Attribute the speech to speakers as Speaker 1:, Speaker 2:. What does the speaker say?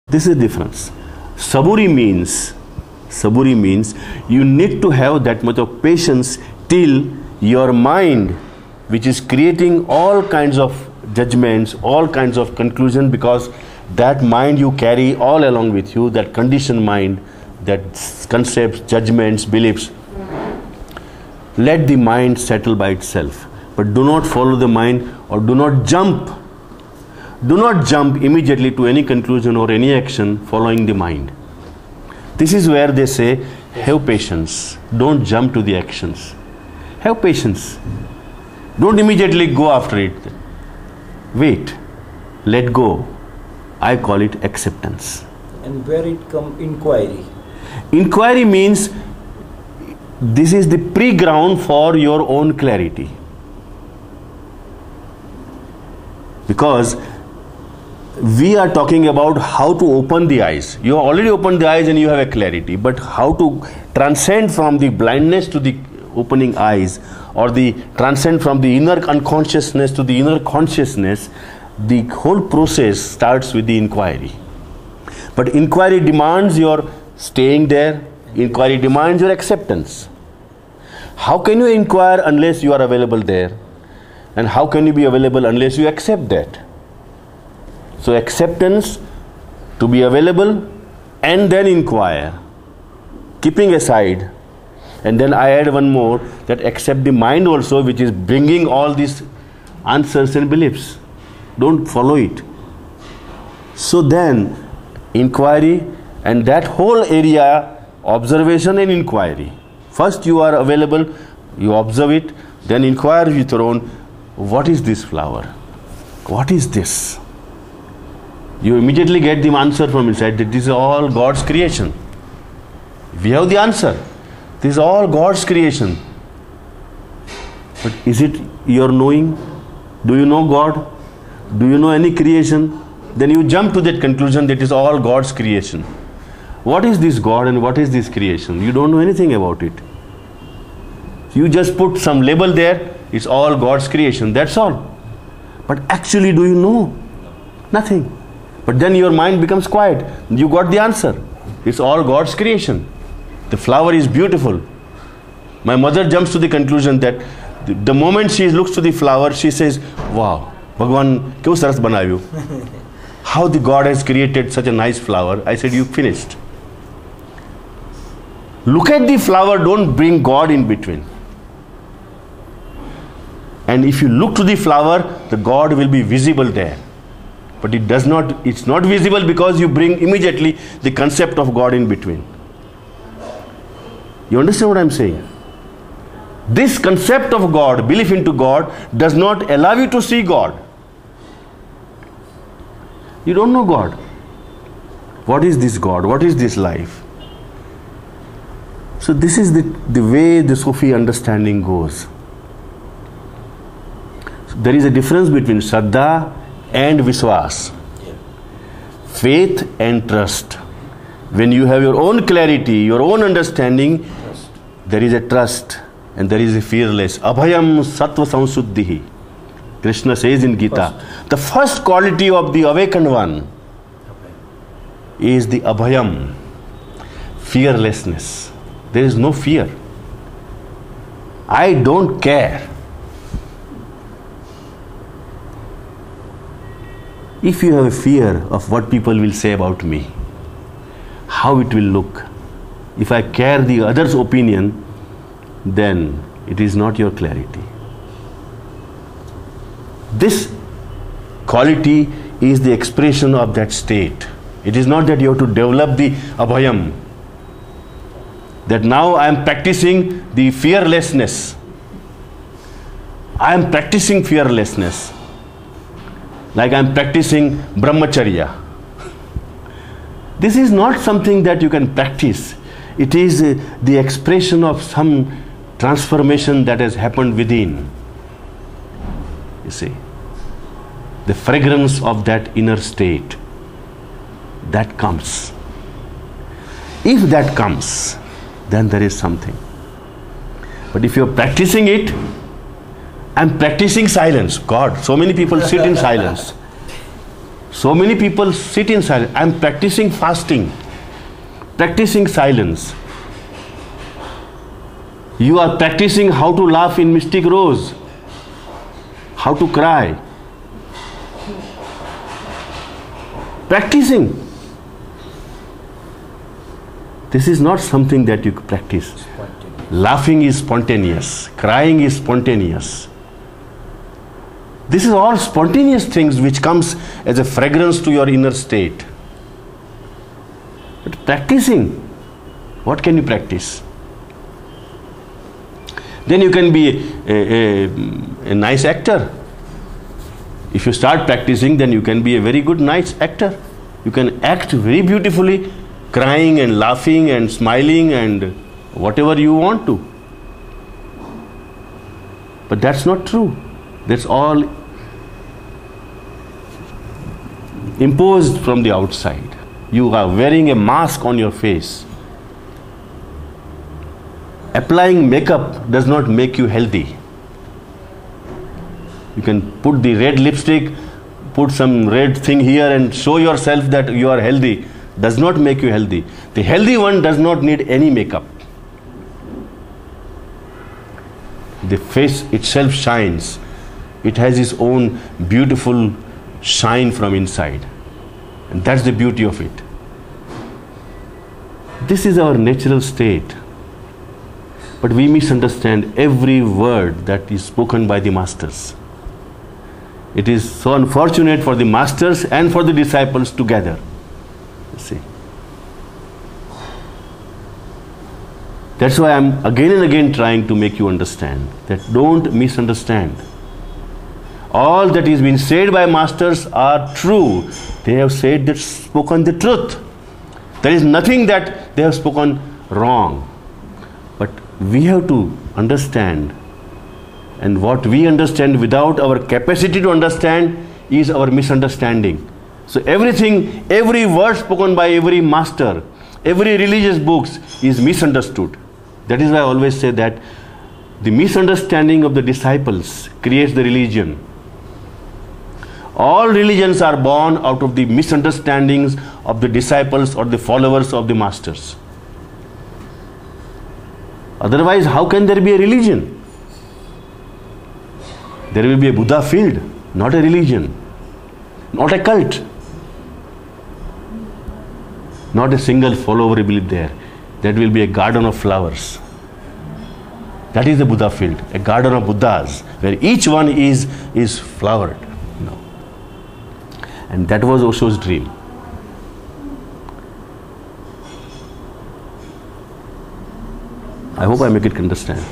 Speaker 1: This is the difference. Saburi means you need to have that much of patience till your mind, which is creating all kinds of judgments, all kinds of conclusions, because that mind you carry all along with you, that conditioned mind, that concepts, judgments, beliefs. Let the mind settle by itself. But do not follow the mind, or do not jump. Do not jump immediately to any conclusion or any action following the mind. This is where they say, have patience. Don't jump to the actions. Have patience. Don't immediately go after it. Wait. Let go. I call it acceptance.
Speaker 2: And where it comes inquiry?
Speaker 1: Inquiry means this is the pre-ground for your own clarity. Because we are talking about how to open the eyes. You have already opened the eyes and you have a clarity. But how to transcend from the blindness to the opening eyes, or the transcend from the inner unconsciousness to the inner consciousness, the whole process starts with the inquiry. But inquiry demands your staying there. Inquiry demands your acceptance. How can you inquire unless you are available there? And how can you be available unless you accept that? So acceptance, to be available, and then inquire, keeping aside. And then I add one more, that accept the mind also, which is bringing all these answers and beliefs. Don't follow it. So then inquiry, and that whole area, observation and inquiry. First you are available, you observe it, then inquire with your own, what is this flower? What is this? You immediately get the answer from inside that this is all God's creation. We have the answer. This is all God's creation. But is it your knowing? Do you know God? Do you know any creation? Then you jump to that conclusion that is all God's creation. What is this God and what is this creation? You don't know anything about it. You just put some label there, it's all God's creation, that's all. But actually, do you know? Nothing. But then your mind becomes quiet. You got the answer. It's all God's creation. The flower is beautiful. My mother jumps to the conclusion that the moment she looks to the flower, she says, wow, Bhagwan, kyo saras banayu? How the God has created such a nice flower. I said, you finished. Look at the flower, don't bring God in between. And if you look to the flower, the God will be visible there. But it's not visible because you bring immediately the concept of God in between. You understand what I'm saying? This concept of God, belief into God, does not allow you to see God. You don't know God. What is this God? What is this life? So this is the way the Sufi understanding goes. So there is a difference between Shraddha and Viswas. Faith and trust. When you have your own clarity, your own understanding, there is a trust and there is a fearless. Abhayam sattva samsuddhihi. Krishna says in Gita, the first quality of the awakened one is the abhayam, fearlessness. There is no fear. I don't care. If you have a fear of what people will say about me, how it will look, if I care the other's opinion, then it is not your clarity. This quality is the expression of that state. It is not that you have to develop the abhayam, that now I am practicing the fearlessness. I am practicing fearlessness. Like I am practicing brahmacharya. This is not something that you can practice. It is the expression of some transformation that has happened within. You see, the fragrance of that inner state, that comes. If that comes, then there is something. But if you are practicing it, I am practicing silence. God, so many people sit in silence. So many people sit in silence. I am practicing fasting, practicing silence. You are practicing how to laugh in Mystic Rose, how to cry. Practicing. This is not something that you practice. Laughing is spontaneous. Crying is spontaneous. This is all spontaneous things which comes as a fragrance to your inner state. But practicing, what can you practice? Then you can be a nice actor. If you start practicing, then you can be a very good nice actor. You can act very beautifully, crying and laughing and smiling and whatever you want to. But that's not true. That's all imposed from the outside. You are wearing a mask on your face. Applying makeup does not make you healthy. You can put the red lipstick, put some red thing here and show yourself that you are healthy. Does not make you healthy. The healthy one does not need any makeup. The face itself shines. It has its own beautiful shine from inside. And that's the beauty of it. This is our natural state. But we misunderstand every word that is spoken by the masters. It is so unfortunate for the masters and for the disciples together. You see. That's why I'm again and again trying to make you understand that don't misunderstand. All that is being said by masters are true. They have spoken the truth. There is nothing that they have spoken wrong. But we have to understand, and what we understand without our capacity to understand is our misunderstanding. So everything, every word spoken by every master, every religious books is misunderstood. That is why I always say that the misunderstanding of the disciples creates the religion. All religions are born out of the misunderstandings of the disciples or the followers of the masters. Otherwise, how can there be a religion? There will be a Buddha field, not a religion, not a cult. Not a single follower will be there. That will be a garden of flowers. That is the Buddha field, a garden of Buddhas, where each one is flowered. No. And that was Osho's dream. I hope I make it understand.